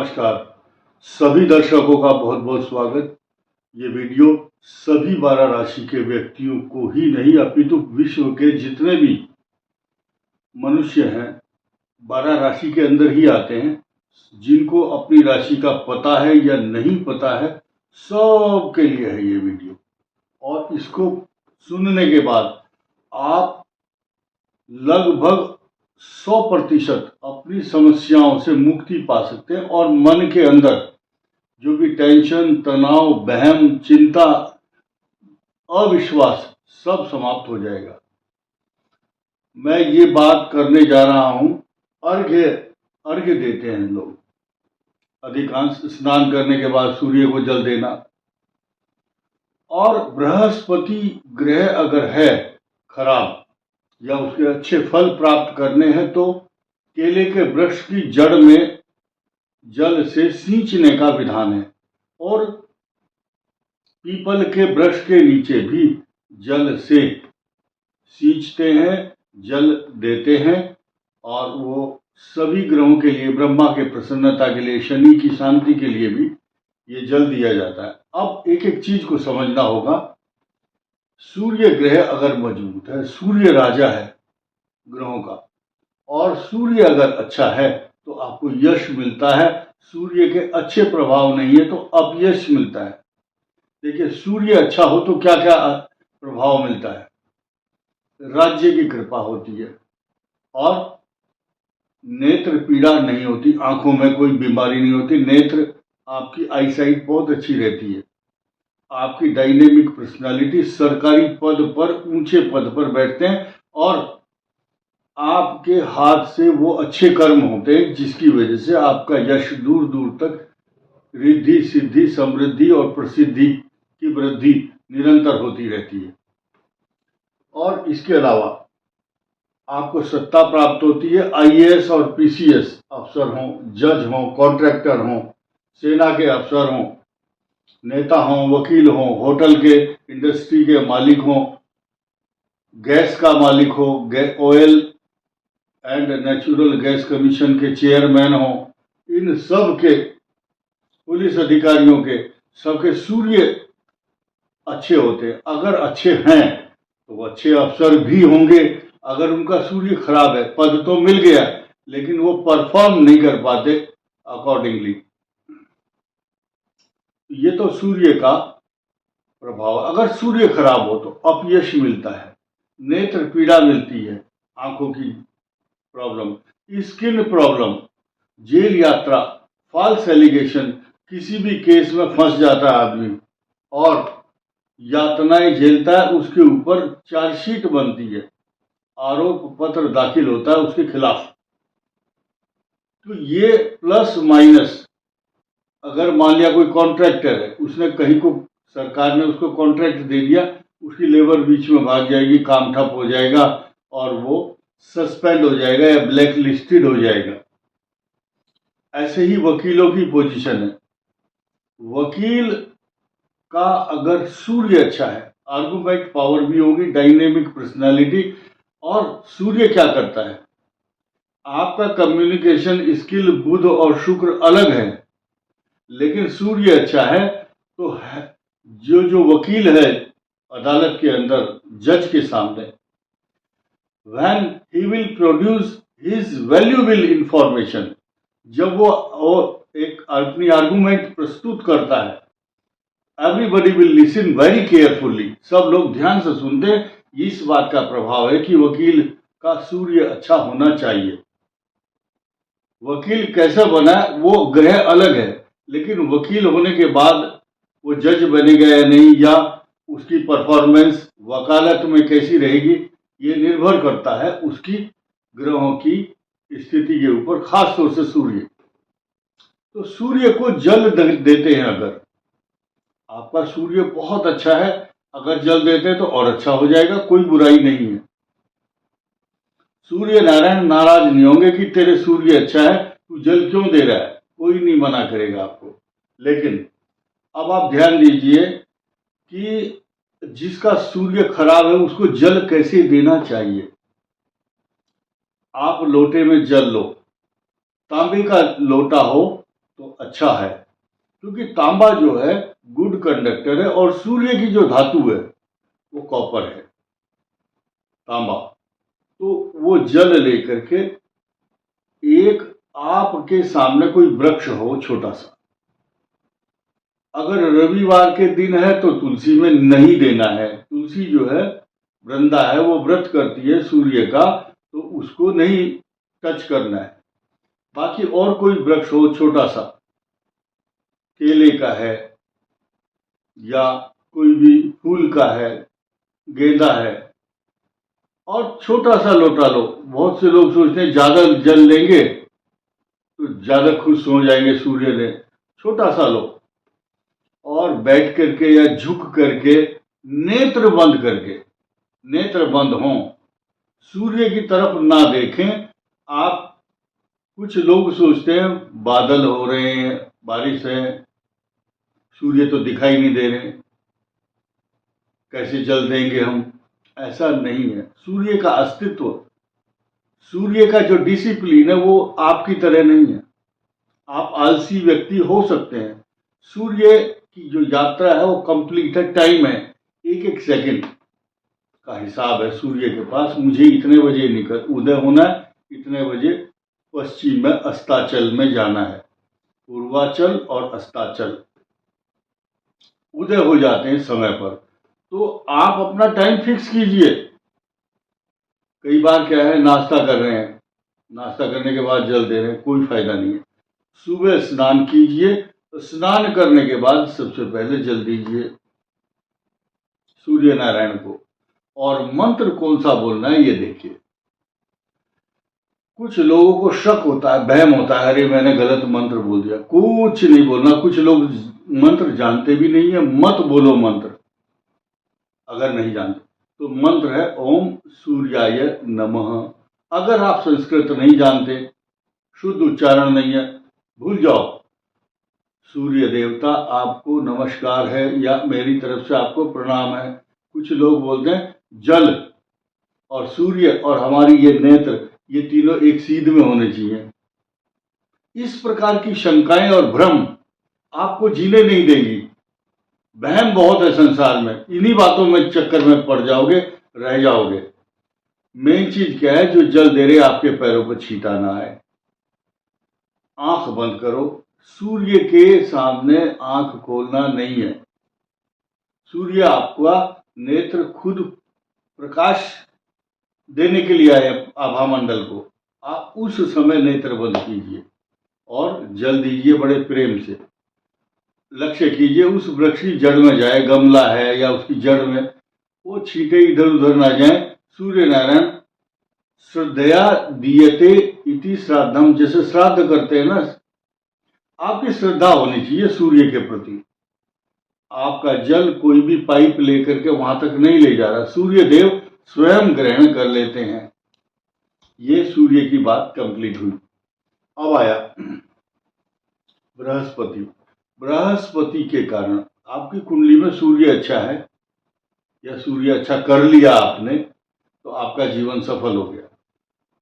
नमस्कार। सभी दर्शकों का बहुत बहुत स्वागत। ये वीडियो सभी 12 राशि के व्यक्तियों को ही नहीं अपितु विश्व के जितने भी मनुष्य हैं 12 राशि के अंदर ही आते हैं। जिनको अपनी राशि का पता है या नहीं पता है, सब के लिए है ये वीडियो। और इसको सुनने के बाद आप लगभग 100% अपनी समस्याओं से मुक्ति पा सकते हैं और मन के अंदर जो भी टेंशन, तनाव, बहम, चिंता, अविश्वास सब समाप्त हो जाएगा। मैं ये बात करने जा रहा हूं, अर्घ्य देते हैं लोग। अधिकांश स्नान करने के बाद सूर्य को जल देना। और बृहस्पति ग्रह अगर है खराब या उसके अच्छे फल प्राप्त करने हैं तो केले के वृक्ष की जड़ में जल से सींचने का विधान है और पीपल के वृक्ष के नीचे भी जल से सींचते हैं, जल देते हैं। और वो सभी ग्रहों के लिए, ब्रह्मा के प्रसन्नता के लिए, शनि की शांति के लिए भी ये जल दिया जाता है। अब एक एक चीज को समझना होगा। सूर्य ग्रह अगर मजबूत है, सूर्य राजा है ग्रहों का, और सूर्य अगर अच्छा है तो आपको यश मिलता है। सूर्य के अच्छे प्रभाव नहीं है तो अपयश मिलता है। देखिए, सूर्य अच्छा हो तो क्या क्या प्रभाव मिलता है। राज्य की कृपा होती है और नेत्र पीड़ा नहीं होती, आंखों में कोई बीमारी नहीं होती, नेत्र आपकी आईसाइट बहुत अच्छी रहती है। आपकी डायनेमिक पर्सनालिटी, सरकारी पद पर, ऊंचे पद पर बैठते हैं और आपके हाथ से वो अच्छे कर्म होते हैं जिसकी वजह से आपका यश दूर दूर तक रिद्धि, सिद्धि, समृद्धि और प्रसिद्धि की वृद्धि निरंतर होती रहती है। और इसके अलावा आपको सत्ता प्राप्त होती है। आईएएस और पीसीएस अफसर हों, जज हों, कॉन्ट्रैक्टर हों, सेना के अफसर हों, नेता हों, वकील हों, होटल के इंडस्ट्री के मालिक हों, गैस का मालिक हो, oil and natural gas commission के चेयरमैन हों, इन सब के, पुलिस अधिकारियों के, सबके सूर्य अच्छे होते हैं। अगर अच्छे हैं तो वो अच्छे अफसर भी होंगे। अगर उनका सूर्य खराब है, पद तो मिल गया लेकिन वो परफॉर्म नहीं कर पाते अकॉर्डिंगली। ये तो सूर्य का प्रभाव। अगर सूर्य खराब हो तो अपयश मिलता है, नेत्र पीड़ा मिलती है, आंखों की प्रॉब्लम, स्किन प्रॉब्लम, जेल यात्रा, फॉल्स एलिगेशन, किसी भी केस में फंस जाता है आदमी और यातनाएं झेलता है, उसके ऊपर चार्जशीट बनती है, आरोप पत्र दाखिल होता है उसके खिलाफ। तो ये प्लस माइनस, अगर मान लिया कोई कॉन्ट्रैक्टर है, उसने कहीं को, सरकार ने उसको कॉन्ट्रैक्ट दे दिया, उसकी लेबर बीच में भाग जाएगी, काम ठप हो जाएगा और वो सस्पेंड हो जाएगा या ब्लैक लिस्टेड हो जाएगा। ऐसे ही वकीलों की पोजीशन है। वकील का अगर सूर्य अच्छा है, आर्गुमेंट पावर भी होगी, डायनेमिक पर्सनालिटी। और सूर्य क्या करता है, आपका कम्युनिकेशन स्किल बुध और शुक्र अलग है, लेकिन सूर्य अच्छा है तो जो वकील है अदालत के अंदर, जज के सामने, when he will produce his valuable information, जब वो एक अपनी आर्गुमेंट प्रस्तुत करता है, everybody will listen very carefully, सब लोग ध्यान से सुनते हैं। इस बात का प्रभाव है कि वकील का सूर्य अच्छा होना चाहिए। वकील कैसा बना, वो ग्रह अलग है, लेकिन वकील होने के बाद वो जज बनेगा या नहीं, या उसकी परफॉर्मेंस वकालत में कैसी रहेगी, ये निर्भर करता है उसकी ग्रहों की स्थिति के ऊपर, खास तौर से सूर्य। तो सूर्य को जल देते हैं। अगर आपका सूर्य बहुत अच्छा है, अगर जल देते हैं तो और अच्छा हो जाएगा, कोई बुराई नहीं है। सूर्य नारायण नाराज नहीं होंगे कि तेरे सूर्य अच्छा है, तू जल क्यों दे रहा है, कोई नहीं मना करेगा आपको। लेकिन अब आप ध्यान दीजिए कि जिसका सूर्य खराब है उसको जल कैसे देना चाहिए। आप लोटे में जल लो, तांबे का लोटा हो, तो अच्छा है, क्योंकि तांबा जो है गुड कंडक्टर है और सूर्य की जो धातु है वो कॉपर है, तांबा। तो वो जल लेकर के एक आपके सामने कोई वृक्ष हो छोटा सा, अगर रविवार के दिन है तो तुलसी में नहीं देना है। तुलसी जो है वृंदा है, वो व्रत करती है सूर्य का, तो उसको नहीं टच करना है। बाकी और कोई वृक्ष हो छोटा सा, केले का है या कोई भी फूल का है, गेंदा है, और छोटा सा लोटा लो। बहुत से लोग सोचते हैं ज्यादा जल लेंगे तो ज्यादा खुश हो जाएंगे सूर्य ने। छोटा सा लो और बैठ करके या झुक करके नेत्र बंद करके, नेत्र बंद हो, सूर्य की तरफ ना देखें आप। कुछ लोग सोचते हैं बादल हो रहे हैं, बारिश है, सूर्य तो दिखाई नहीं दे रहे, कैसे जल देंगे हम। ऐसा नहीं है। सूर्य का अस्तित्व, सूर्य का जो डिसिप्लिन है वो आपकी तरह नहीं है। आप आलसी व्यक्ति हो सकते हैं, सूर्य की जो यात्रा है वो कंप्लीट है, टाइम है, एक एक सेकंड का हिसाब है सूर्य के पास। मुझे इतने बजे निकल उदय होना है, इतने बजे पश्चिम में अस्ताचल में जाना है। पूर्वाचल और अस्ताचल उदय हो जाते हैं समय पर, तो आप अपना टाइम फिक्स कीजिए। कई बार क्या है, नाश्ता कर रहे हैं, नाश्ता करने के बाद जल दे रहे हैं, कोई फायदा नहीं है। सुबह स्नान कीजिए, स्नान करने के बाद सबसे पहले जल दीजिए सूर्य नारायण को। और मंत्र कौन सा बोलना है ये देखिए। कुछ लोगों को शक होता है, वहम होता है, अरे मैंने गलत मंत्र बोल दिया। कुछ नहीं बोलना। कुछ लोग मंत्र जानते भी नहीं है, मत बोलो मंत्र अगर नहीं जानते तो। मंत्र है ओम सूर्याय नमः। अगर आप संस्कृत नहीं जानते, शुद्ध उच्चारण नहीं है, भूल जाओ। सूर्य देवता आपको नमस्कार है या मेरी तरफ से आपको प्रणाम है। कुछ लोग बोलते हैं जल और सूर्य और हमारी ये नेत्र, ये तीनों एक सीध में होने चाहिए। इस प्रकार की शंकाएं और भ्रम आपको जीने नहीं देंगी। वहम बहुत है संसार में, इन्हीं बातों में चक्कर में पड़ जाओगे, रह जाओगे। मेन चीज क्या है, जो जल दे रहे आपके पैरों पर छींटा ना आए। आंख बंद करो, सूर्य के सामने आंख खोलना नहीं है। सूर्य आपका नेत्र खुद प्रकाश देने के लिए आए आभा मंडल को। आप उस समय नेत्र बंद कीजिए और जल दीजिए बड़े प्रेम से। लक्ष्य कीजिए उस वृक्ष की जड़ में जाए, गमला है या उसकी जड़ में, वो छींटे इधर उधर ना जाए। सूर्य नारायण श्रद्धया दीयते इति श्राद्धम, जैसे श्राद्ध करते हैं ना, आपकी श्रद्धा होनी चाहिए सूर्य के प्रति। आपका जल कोई भी पाइप लेकर के वहां तक नहीं ले जा रहा, सूर्य देव स्वयं ग्रहण कर लेते हैं। ये सूर्य की बात कंप्लीट हुई। अब आया बृहस्पति। बृहस्पति के कारण आपकी कुंडली में सूर्य अच्छा है या सूर्य अच्छा कर लिया आपने, तो आपका जीवन सफल हो गया।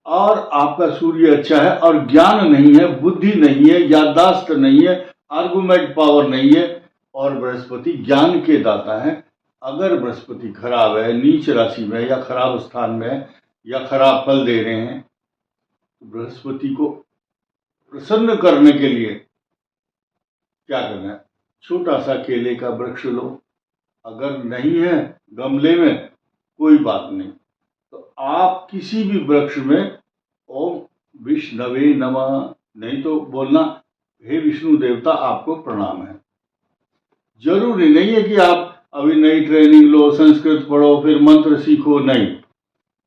और आपका सूर्य अच्छा है और ज्ञान नहीं है, बुद्धि नहीं है, याददाश्त नहीं है, आर्गुमेंट पावर नहीं है, और बृहस्पति ज्ञान के दाता है। अगर बृहस्पति खराब है, नीच राशि में या खराब स्थान में है या खराब फल दे रहे हैं, तो बृहस्पति को प्रसन्न करने के लिए क्या करना है, छोटा सा केले का वृक्ष लो। अगर नहीं है गमले में, कोई बात नहीं, तो आप किसी भी वृक्ष में ओम विष्णवे नमः, नहीं तो बोलना हे विष्णु देवता आपको प्रणाम है। जरूरी नहीं है कि आप अभी नई ट्रेनिंग लो, संस्कृत पढ़ो, फिर मंत्र सीखो, नहीं।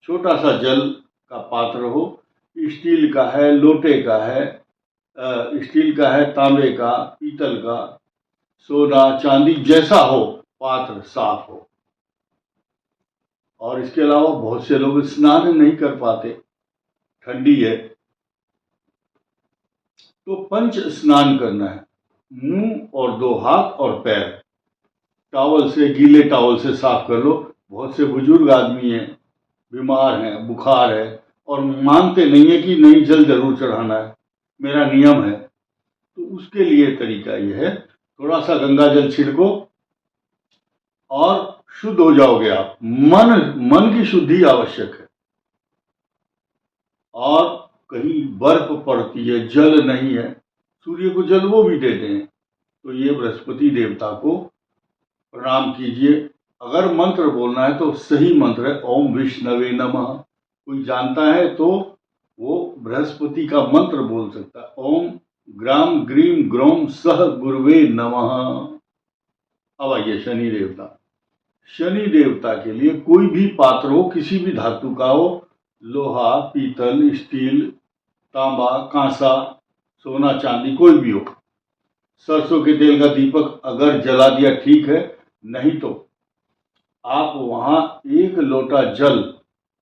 छोटा सा जल का पात्र हो, स्टील का है, लोटे का है, स्टील का है, तांबे का, पीतल का, सोना चांदी जैसा हो, पात्र साफ हो। और इसके अलावा बहुत से लोग स्नान नहीं कर पाते, ठंडी है, तो पंच स्नान करना है। मुंह और 2 हाथ और पैर टॉवल से, गीले टॉवल से साफ कर लो। बहुत से बुजुर्ग आदमी हैं, बीमार हैं, बुखार है और मानते नहीं है कि नहीं जल जरूर चढ़ाना है, मेरा नियम है, तो उसके लिए तरीका ये है, थोड़ा सा गंगा जल छिड़को और शुद्ध हो जाओगे आप। मन की शुद्धि आवश्यक है। और कहीं बर्फ पड़ती है, जल नहीं है, सूर्य को जल वो भी देते हैं, तो ये बृहस्पति देवता को प्रणाम कीजिए। अगर मंत्र बोलना है तो सही मंत्र है ओम विष्णवे नमः। कोई जानता है तो वो बृहस्पति का मंत्र बोल सकता है, ओम ग्राम ग्रीम ग्रोम सह गुरुवे नमः। अब आइए शनि देवता। शनि देवता के लिए कोई भी पात्र हो, किसी भी धातु का हो, लोहा, पीतल, स्टील, तांबा, कांसा, सोना, चांदी, कोई भी हो, सरसों के तेल का दीपक अगर जला दिया ठीक है, नहीं तो आप वहां 1 लोटा जल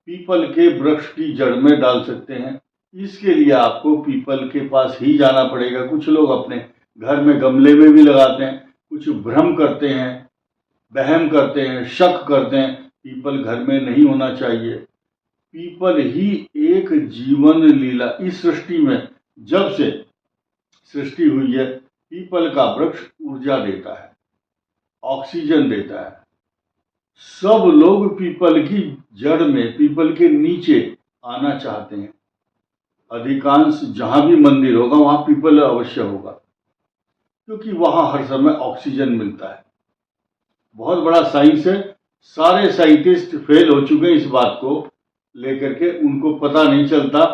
पीपल के वृक्ष की जड़ में डाल सकते हैं। इसके लिए आपको पीपल के पास ही जाना पड़ेगा। कुछ लोग अपने घर में गमले में भी लगाते हैं, कुछ भ्रम करते हैं, वहम करते हैं, शक करते हैं, पीपल घर में नहीं होना चाहिए। पीपल ही एक जीवन लीला, इस सृष्टि में जब से सृष्टि हुई है, पीपल का वृक्ष ऊर्जा देता है, ऑक्सीजन देता है। सब लोग पीपल की जड़ में, पीपल के नीचे आना चाहते हैं। अधिकांश जहां भी मंदिर होगा वहां पीपल अवश्य होगा, क्योंकि वहां हर समय ऑक्सीजन मिलता है। बहुत बड़ा साइंस है, सारे साइंटिस्ट फेल हो चुके हैं इस बात को लेकर के, उनको पता नहीं चलता,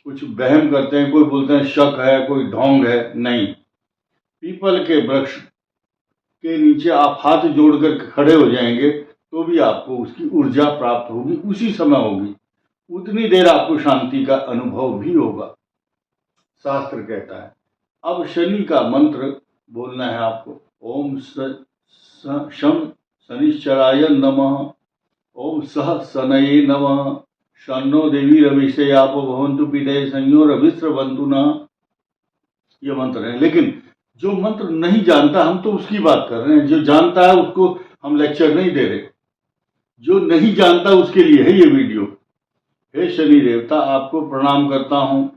कुछ वहम करते हैं, कोई बोलते हैं शक है, कोई ढोंग है। नहीं, पीपल के वृक्ष के नीचे आप हाथ जोड़कर खड़े हो जाएंगे तो भी आपको उसकी ऊर्जा प्राप्त होगी, उसी समय होगी, उतनी देर आपको शांति का अनुभव भी होगा, शास्त्र कहता है। अब शनि का मंत्र बोलना है आपको, ओम शम शनिश्चराय नमः, ओम सह शनये नमः, शन्नो देवी रविषे आप भवन्तु पीडे संयोर अभिस्रवन्तु नः। ये मंत्र है। लेकिन जो मंत्र नहीं जानता, हम तो उसकी बात कर रहे हैं। जो जानता है उसको हम लेक्चर नहीं दे रहे, जो नहीं जानता उसके लिए है ये वीडियो। हे शनि देवता, आपको प्रणाम करता हूं।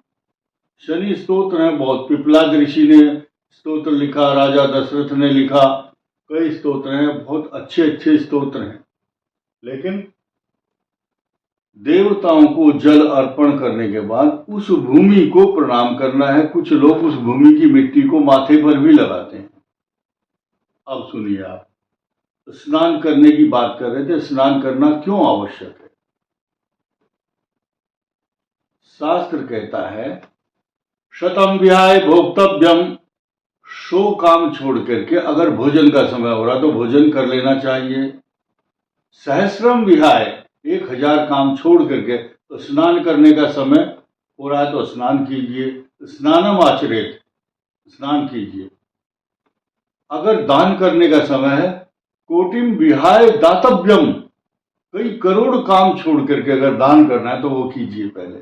शनि स्तोत्र है बहुत, पिपलाद ऋषि ने स्तोत्र लिखा, राजा दशरथ ने लिखा, कई स्तोत्र हैं, बहुत अच्छे अच्छे स्तोत्र हैं। लेकिन देवताओं को जल अर्पण करने के बाद उस भूमि को प्रणाम करना है। कुछ लोग उस भूमि की मिट्टी को माथे पर भी लगाते हैं। अब सुनिए, आप स्नान करने की बात कर रहे थे, स्नान करना क्यों आवश्यक है? शास्त्र कहता है, शतम विहाय भोक्तव्यम, 100 काम छोड़ करके अगर भोजन का समय हो रहा तो भोजन कर लेना चाहिए। सहस्रम विहाय, 1000 काम छोड़ करके तो स्नान करने का समय हो रहा है तो स्नान कीजिए। स्नानम आचरेत, स्नान कीजिए। अगर दान करने का समय है, कोटिम विहाय दातव्यम, कई करोड़ काम छोड़ करके अगर दान करना है तो वो कीजिए। पहले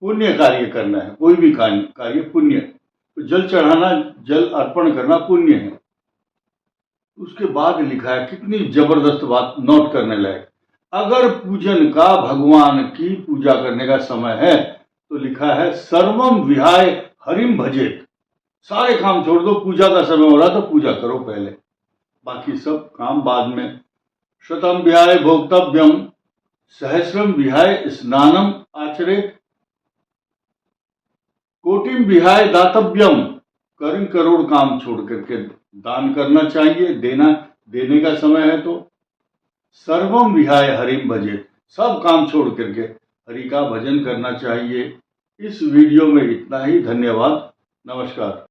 पुण्य कार्य करना है, कोई भी कार्य पुण्य, तो जल चढ़ाना, जल अर्पण करना पुण्य है। उसके बाद लिखा है, कितनी जबरदस्त बात, नोट करने लायक। अगर पूजन का, भगवान की पूजा करने का समय है तो लिखा है सर्वम विहाय हरिम भजेत, सारे काम छोड़ दो, पूजा का समय हो रहा तो पूजा करो पहले, बाकी सब काम बाद में। शतम विहाय भोक्तव्यम, सहस्रम विहाय स्नानम आचरेत, कोटिम विहाय दातव्यम, करोड़ काम छोड़ करके दान करना चाहिए, देने का समय है तो। सर्वम विहाय हरिम भजेत, सब काम छोड़ करके हरि का भजन करना चाहिए। इस वीडियो में इतना ही। धन्यवाद, नमस्कार।